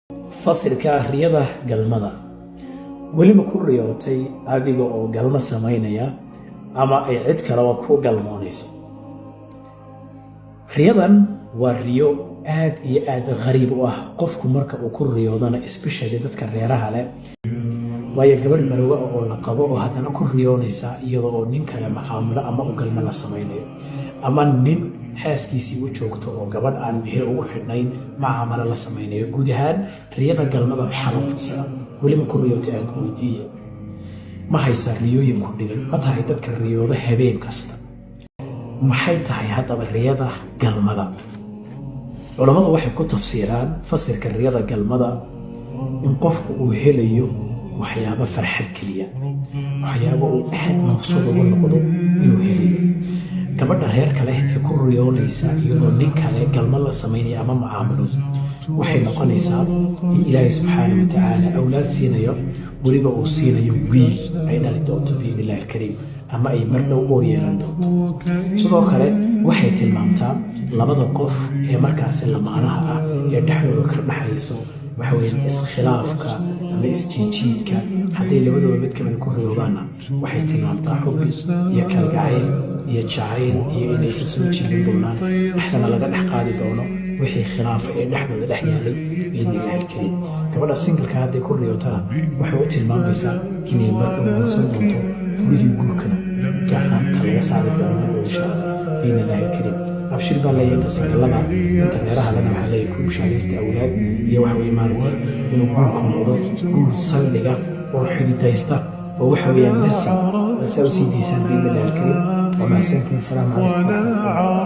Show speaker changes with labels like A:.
A: fasilka riyada galmada weli ma ku riyootay adiga oo galmo samaynaya ama ay cid kaleba ku galmoonayso. riyadan waa riyo aad iyo aad qariib u ah qofku marka uu ku riyoodana especially dadka reeraha leh waayo gabadh marwa oo la qabo oo haddana ku riyoonaysa iyadoo oo nin kale macaamilo ama u galmo la samaynayo ama nin xaaskiisii u joogto oo gabadh aan meher ugu xidhnayn macaamilo la samaynayo. guud ahaan riyada galmada maxaa lagu fasiraa? weli ma ku riyootay aan ku weydiiye ma haysaa riyooyin ku dhigay? ma tahay dadka riyooda habeen kasta? maxay tahay haddaba riyada galmada? culammadu waxay ku tafsiiraan fasirka riyada galmada in qofku uu helayo waxyaabo farxad keliya, waxyaabo uu aad maqsuud uga noqdo inuu helayo. gabadha reerka leh ee ku riyoonaysa iyadoo nin kale galmo la samaynaya ama macaamilo waxay noqonaysaa in ilaahay subxaanahu wa tacaala awlaad siinayo, weliba uu siinayo wiil ay dhali doonto biidnillahi alkariim ama ay mar dhow oor yeelan doonto. sidoo kale waxay tilmaamtaa labada qof ee markaasi lamaanaha ah ee dhexdooda ka dhaxayso iskhilaafka ama isjiijiidka hadday labadooda mid kamida ku riyoodaanna waxay tilmaamtaa xubbi iyo kalgacayl iyo jacayl iyo inay isa soo jiidan doonaan, dhexdana laga dhex qaadi doono wixii khilaafa ee dhexdooda dhex yaalay biidnillahi alkariim. gabadha singalka hadday ku riyootana waxay u tilmaamaysaa inay mar dhow guursan doonto, furihii guurkana gacanta laga saari doono mar dhow insha allah biidnillahi alkariim. abshir baa leeyahay singalada inta reeraha lana waxaa leeyahay ku bishaaraysta awlaad iyo maaragtay inuu guurku noqdo guur saldhiga oo xididaysta oo darsi saa u sii daysaan biidnillahi alkariim. وما سنتين. السلام عليكم ورحمة الله.